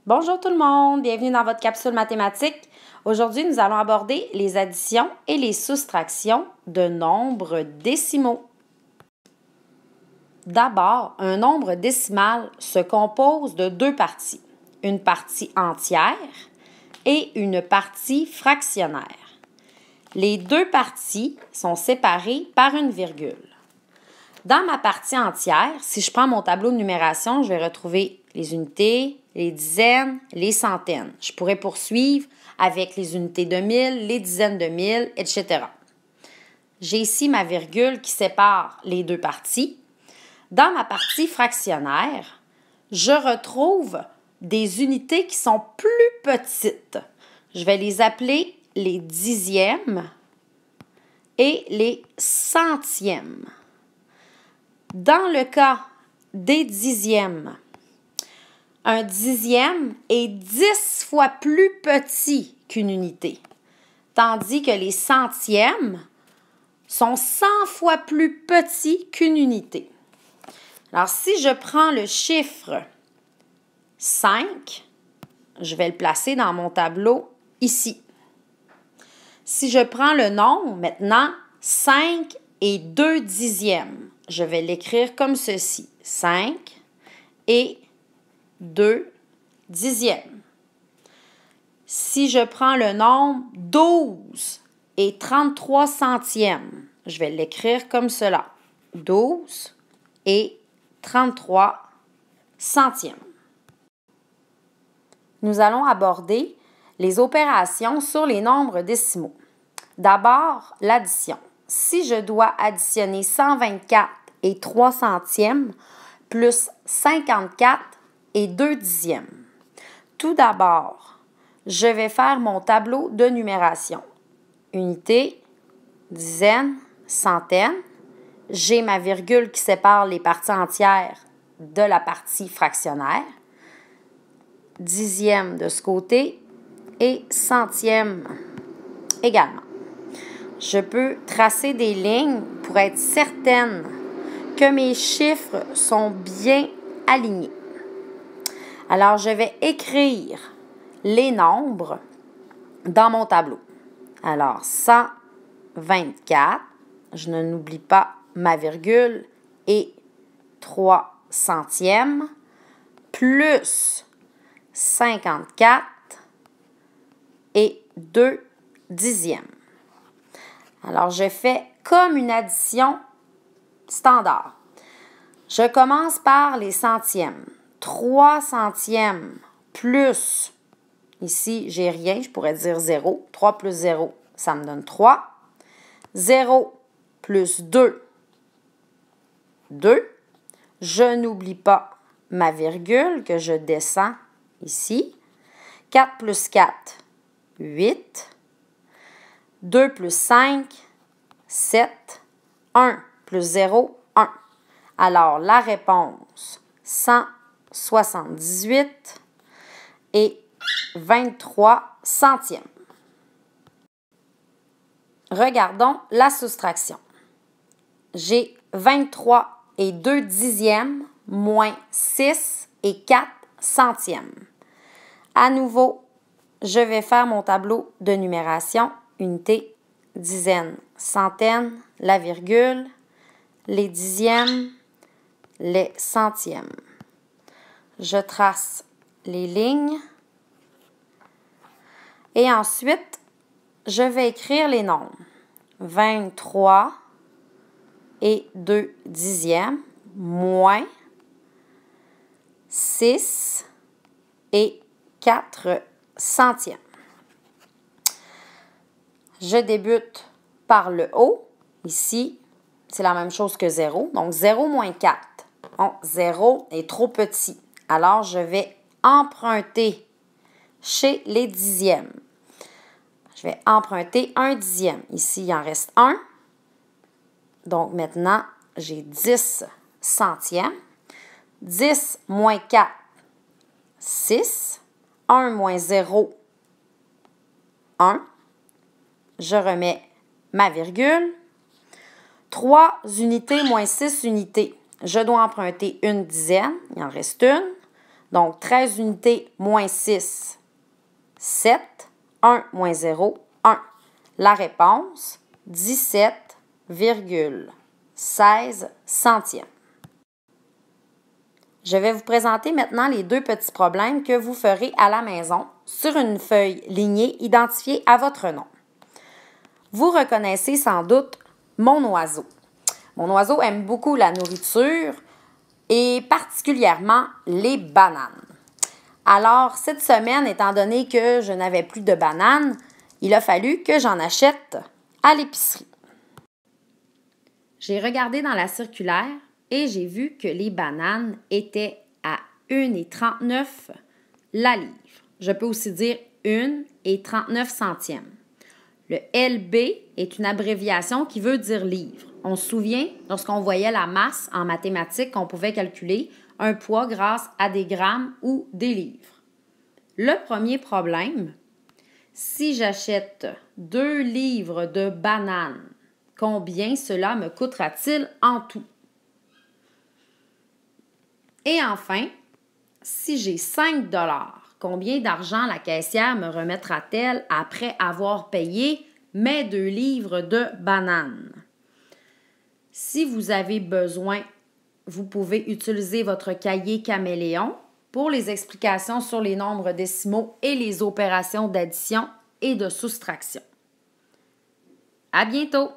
Bonjour tout le monde, bienvenue dans votre capsule mathématique. Aujourd'hui, nous allons aborder les additions et les soustractions de nombres décimaux. D'abord, un nombre décimal se compose de deux parties, une partie entière et une partie fractionnaire. Les deux parties sont séparées par une virgule. Dans ma partie entière, si je prends mon tableau de numération, je vais retrouver les unités, les dizaines, les centaines. Je pourrais poursuivre avec les unités de 1000, les dizaines de 1000, etc. J'ai ici ma virgule qui sépare les deux parties. Dans ma partie fractionnaire, je retrouve des unités qui sont plus petites. Je vais les appeler les dixièmes et les centièmes. Dans le cas des dixièmes, un dixième est 10 fois plus petit qu'une unité, tandis que les centièmes sont 100 fois plus petits qu'une unité. Alors, si je prends le chiffre 5, je vais le placer dans mon tableau ici. Si je prends le nombre, maintenant, 5 et 2 dixièmes, je vais l'écrire comme ceci. 5 et 2 dixièmes. Si je prends le nombre 12 et 33 centièmes, je vais l'écrire comme cela. 12 et 33 centièmes. Nous allons aborder les opérations sur les nombres décimaux. D'abord, l'addition. Si je dois additionner 124 et 3 centièmes plus 54 et 2 dixièmes. Tout d'abord, je vais faire mon tableau de numération. Unité, dizaine, centaine. J'ai ma virgule qui sépare les parties entières de la partie fractionnaire. Dixième de ce côté et centième également. Je peux tracer des lignes pour être certaine que mes chiffres sont bien alignés. Alors, je vais écrire les nombres dans mon tableau. Alors, 124, je n'oublie pas ma virgule et 3 centièmes, plus 54 et 2 dixièmes. Alors, je fais comme une addition standard. Je commence par les centièmes. 3 centièmes plus, ici, j'ai rien, je pourrais dire 0. 3 plus 0, ça me donne 3. 0 plus 2, 2. Je n'oublie pas ma virgule que je descends ici. 4 plus 4, 8. 2 plus 5, 7. 1 plus 0, 1. Alors, la réponse, 178 et 23 centièmes. Regardons la soustraction. J'ai 23 et 2 dixièmes moins 6 et 4 centièmes. À nouveau, je vais faire mon tableau de numération. Unité, dizaine, centaine, la virgule, les dixièmes, les centièmes. Je trace les lignes et ensuite, je vais écrire les nombres. 23 et 2 dixièmes moins 6 et 4 centièmes. Je débute par le haut. Ici, c'est la même chose que 0. Donc, 0 moins 4. Bon, 0 est trop petit. Alors, je vais emprunter chez les dixièmes. Je vais emprunter 1 dixième. Ici, il en reste 1. Donc, maintenant, j'ai 10 centièmes. 10 moins 4, 6. 1 moins 0, 1. Je remets ma virgule. 3 unités moins 6 unités. Je dois emprunter une dizaine. Il en reste une. Donc, 13 unités moins 6, 7. 1 moins 0, 1. La réponse, 17,16 centièmes. Je vais vous présenter maintenant les deux petits problèmes que vous ferez à la maison sur une feuille lignée identifiée à votre nom. Vous reconnaissez sans doute mon oiseau. Mon oiseau aime beaucoup la nourriture et particulièrement les bananes. Alors, cette semaine, étant donné que je n'avais plus de bananes, il a fallu que j'en achète à l'épicerie. J'ai regardé dans la circulaire et j'ai vu que les bananes étaient à 1,39 la livre. Je peux aussi dire 1,39 centièmes. Le LB est une abréviation qui veut dire livre. On se souvient, lorsqu'on voyait la masse en mathématiques, qu'on pouvait calculer un poids grâce à des grammes ou des livres. Le premier problème, si j'achète 2 livres de bananes, combien cela me coûtera-t-il en tout? Et enfin, si j'ai 5 $, combien d'argent la caissière me remettra-t-elle après avoir payé mes 2 livres de bananes? Si vous avez besoin, vous pouvez utiliser votre cahier Caméléon pour les explications sur les nombres décimaux et les opérations d'addition et de soustraction. À bientôt!